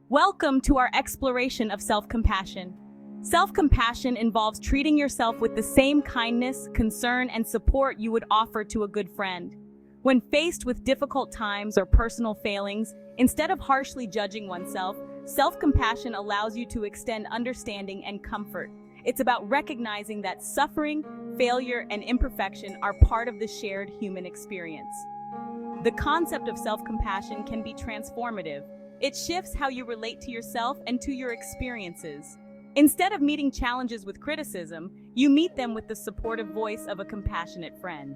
Welcome to our exploration of self-compassion. Self-compassion involves treating yourself with the same kindness, concern, and support you would offer to a good friend. When faced with difficult times or personal failings, instead of harshly judging oneself, self-compassion allows you to extend understanding and comfort. It's about recognizing that suffering, failure, and imperfection are part of the shared human experience. The concept of self-compassion can be transformative. It shifts how you relate to yourself and to your experiences. Instead of meeting challenges with criticism, you meet them with the supportive voice of a compassionate friend.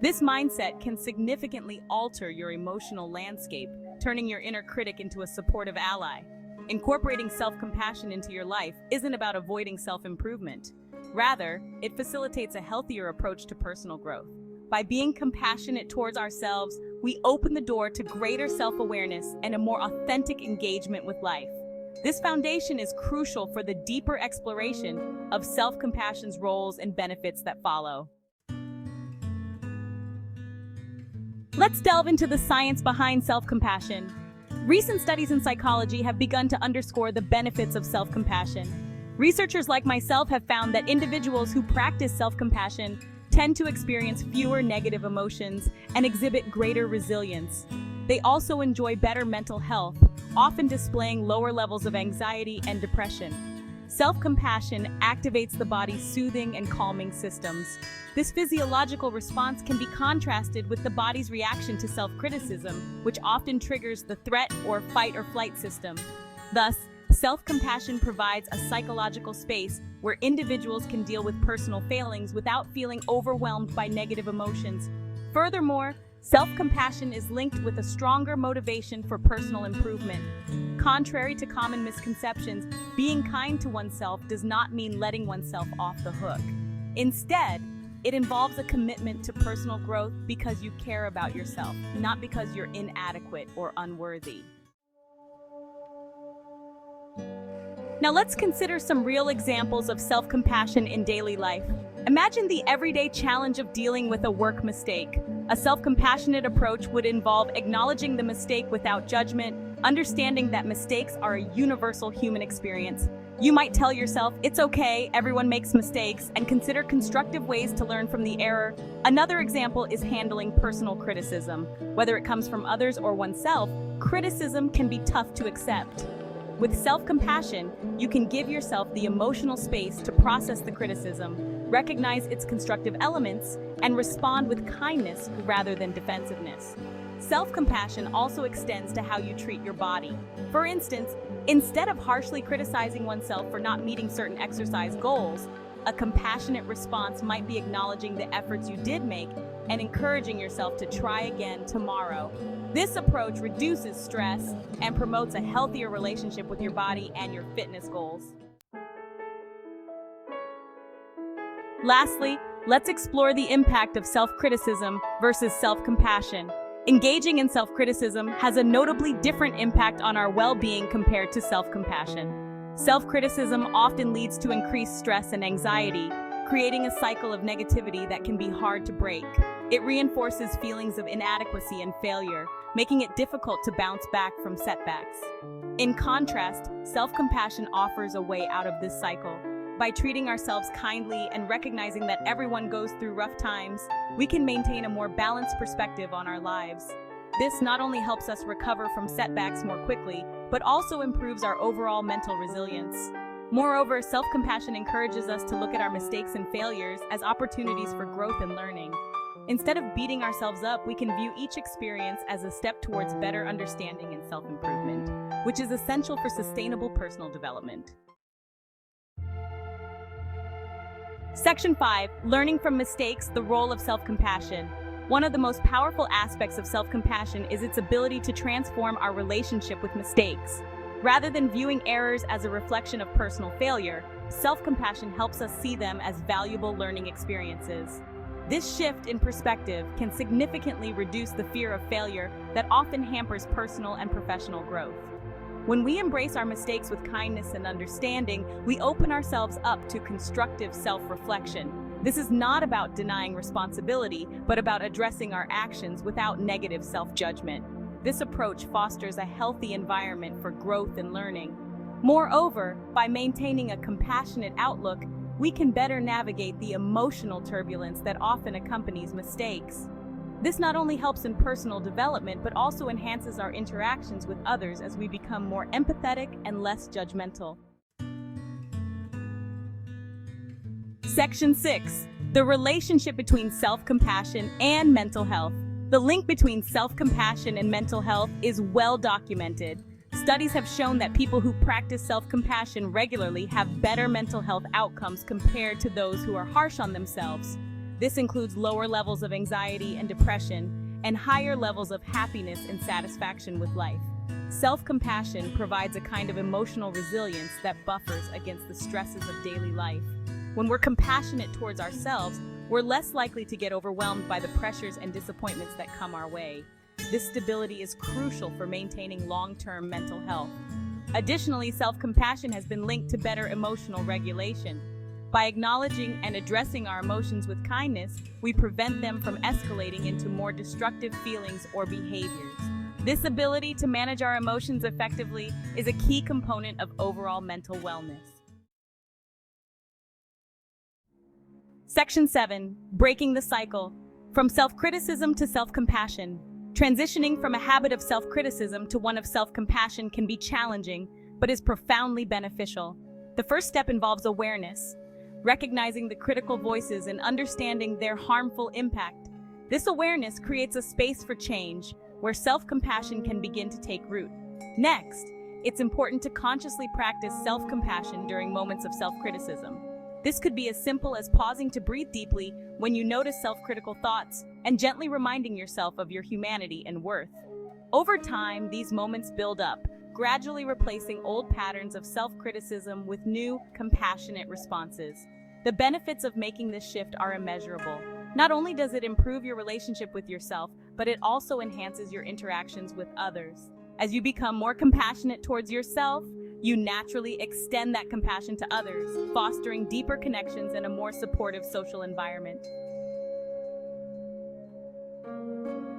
This mindset can significantly alter your emotional landscape, turning your inner critic into a supportive ally. Incorporating self-compassion into your life isn't about avoiding self-improvement. Rather, it facilitates a healthier approach to personal growth. By being compassionate towards ourselves, we open the door to greater self-awareness and a more authentic engagement with life. This foundation is crucial for the deeper exploration of self-compassion's roles and benefits that follow. Let's delve into the science behind self-compassion. Recent studies in psychology have begun to underscore the benefits of self-compassion. Researchers like myself have found that individuals who practice self-compassion tend to experience fewer negative emotions and exhibit greater resilience. They also enjoy better mental health, often displaying lower levels of anxiety and depression. Self-compassion activates the body's soothing and calming systems. This physiological response can be contrasted with the body's reaction to self-criticism, which often triggers the threat or fight or flight system. Thus, self-compassion provides a psychological space where individuals can deal with personal failings without feeling overwhelmed by negative emotions. Furthermore, self-compassion is linked with a stronger motivation for personal improvement. Contrary to common misconceptions, being kind to oneself does not mean letting oneself off the hook. Instead, it involves a commitment to personal growth because you care about yourself, not because you're inadequate or unworthy. Now let's consider some real examples of self-compassion in daily life. Imagine the everyday challenge of dealing with a work mistake. A self-compassionate approach would involve acknowledging the mistake without judgment, understanding that mistakes are a universal human experience. You might tell yourself, it's okay, everyone makes mistakes, and consider constructive ways to learn from the error. Another example is handling personal criticism. Whether it comes from others or oneself, criticism can be tough to accept. With self-compassion, you can give yourself the emotional space to process the criticism, recognize its constructive elements, and respond with kindness rather than defensiveness. Self-compassion also extends to how you treat your body. For instance, instead of harshly criticizing oneself for not meeting certain exercise goals, a compassionate response might be acknowledging the efforts you did make and encouraging yourself to try again tomorrow. This approach reduces stress and promotes a healthier relationship with your body and your fitness goals. Lastly, let's explore the impact of self-criticism versus self-compassion. Engaging in self-criticism has a notably different impact on our well-being compared to self-compassion. Self-criticism often leads to increased stress and anxiety, creating a cycle of negativity that can be hard to break. It reinforces feelings of inadequacy and failure, making it difficult to bounce back from setbacks. In contrast, self-compassion offers a way out of this cycle. By treating ourselves kindly and recognizing that everyone goes through rough times, we can maintain a more balanced perspective on our lives. This not only helps us recover from setbacks more quickly, but also improves our overall mental resilience. Moreover, self-compassion encourages us to look at our mistakes and failures as opportunities for growth and learning. Instead of beating ourselves up, we can view each experience as a step towards better understanding and self-improvement, which is essential for sustainable personal development. Section 5. Learning from mistakes, the role of self-compassion. One of the most powerful aspects of self-compassion is its ability to transform our relationship with mistakes. Rather than viewing errors as a reflection of personal failure, self-compassion helps us see them as valuable learning experiences. This shift in perspective can significantly reduce the fear of failure that often hampers personal and professional growth. When we embrace our mistakes with kindness and understanding, we open ourselves up to constructive self-reflection. This is not about denying responsibility, but about addressing our actions without negative self-judgment. This approach fosters a healthy environment for growth and learning. Moreover, by maintaining a compassionate outlook, we can better navigate the emotional turbulence that often accompanies mistakes. This not only helps in personal development, but also enhances our interactions with others as we become more empathetic and less judgmental. Section 6. The relationship between self-compassion and mental health. The link between self-compassion and mental health is well documented. Studies have shown that people who practice self-compassion regularly have better mental health outcomes compared to those who are harsh on themselves. This includes lower levels of anxiety and depression, and higher levels of happiness and satisfaction with life. Self-compassion provides a kind of emotional resilience that buffers against the stresses of daily life. When we're compassionate towards ourselves, we're less likely to get overwhelmed by the pressures and disappointments that come our way. This stability is crucial for maintaining long-term mental health. Additionally, self-compassion has been linked to better emotional regulation. By acknowledging and addressing our emotions with kindness, we prevent them from escalating into more destructive feelings or behaviors. This ability to manage our emotions effectively is a key component of overall mental wellness. Section 7. Breaking the cycle. From self-criticism to self-compassion. Transitioning from a habit of self-criticism to one of self-compassion can be challenging, but is profoundly beneficial. The first step involves awareness, recognizing the critical voices and understanding their harmful impact. This awareness creates a space for change, where self-compassion can begin to take root. Next, it's important to consciously practice self-compassion during moments of self-criticism. This could be as simple as pausing to breathe deeply when you notice self-critical thoughts and gently reminding yourself of your humanity and worth. Over time, these moments build up, gradually replacing old patterns of self-criticism with new, compassionate responses. The benefits of making this shift are immeasurable. Not only does it improve your relationship with yourself, but it also enhances your interactions with others. As you become more compassionate towards yourself, you naturally extend that compassion to others, fostering deeper connections and a more supportive social environment.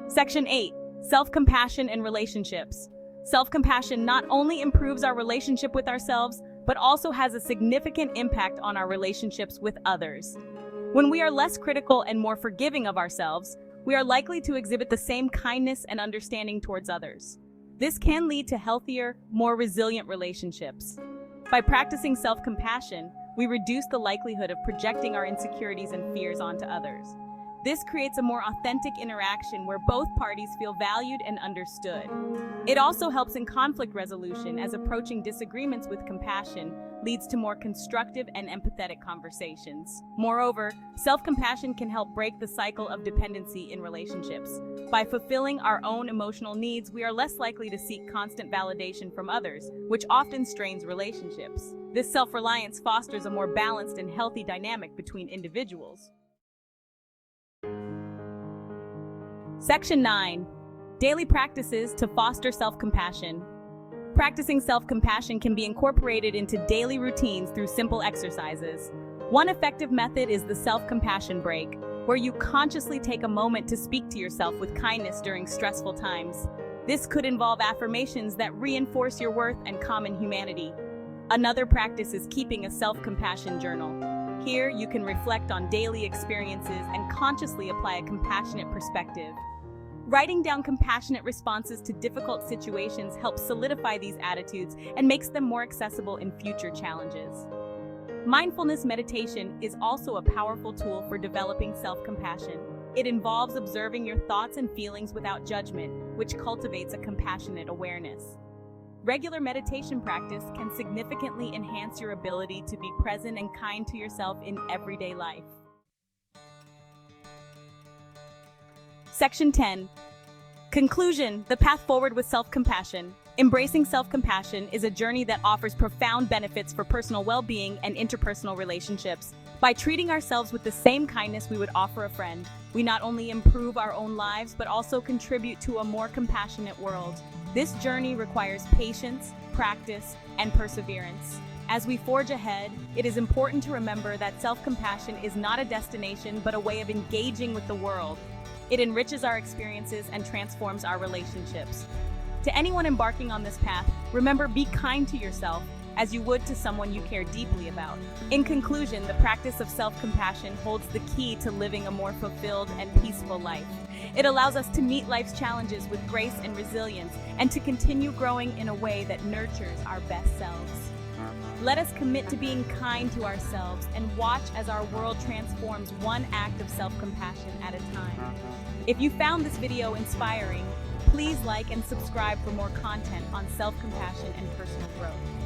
Section 8. Self-compassion and relationships. Self-compassion not only improves our relationship with ourselves, but also has a significant impact on our relationships with others. When we are less critical and more forgiving of ourselves, we are likely to exhibit the same kindness and understanding towards others. This can lead to healthier, more resilient relationships. By practicing self-compassion, we reduce the likelihood of projecting our insecurities and fears onto others. This creates a more authentic interaction where both parties feel valued and understood. It also helps in conflict resolution, as approaching disagreements with compassion leads to more constructive and empathetic conversations. Moreover, self-compassion can help break the cycle of dependency in relationships. By fulfilling our own emotional needs, we are less likely to seek constant validation from others, which often strains relationships. This self-reliance fosters a more balanced and healthy dynamic between individuals. Section 9. Daily practices to foster self-compassion. Practicing self-compassion can be incorporated into daily routines through simple exercises. One effective method is the self-compassion break, where you consciously take a moment to speak to yourself with kindness during stressful times. This could involve affirmations that reinforce your worth and common humanity. Another practice is keeping a self-compassion journal. Here, you can reflect on daily experiences and consciously apply a compassionate perspective. Writing down compassionate responses to difficult situations helps solidify these attitudes and makes them more accessible in future challenges. Mindfulness meditation is also a powerful tool for developing self-compassion. It involves observing your thoughts and feelings without judgment, which cultivates a compassionate awareness. Regular meditation practice can significantly enhance your ability to be present and kind to yourself in everyday life. Section 10. Conclusion: the path forward with self-compassion. Embracing self-compassion is a journey that offers profound benefits for personal well-being and interpersonal relationships. By treating ourselves with the same kindness we would offer a friend, we not only improve our own lives, but also contribute to a more compassionate world. This journey requires patience, practice, and perseverance. As we forge ahead, it is important to remember that self-compassion is not a destination, but a way of engaging with the world. It enriches our experiences and transforms our relationships. To anyone embarking on this path, remember, be kind to yourself as you would to someone you care deeply about. In conclusion, the practice of self-compassion holds the key to living a more fulfilled and peaceful life. It allows us to meet life's challenges with grace and resilience, and to continue growing in a way that nurtures our best selves. Let us commit to being kind to ourselves and watch as our world transforms one act of self-compassion at a time. If you found this video inspiring, please like and subscribe for more content on self-compassion and personal growth.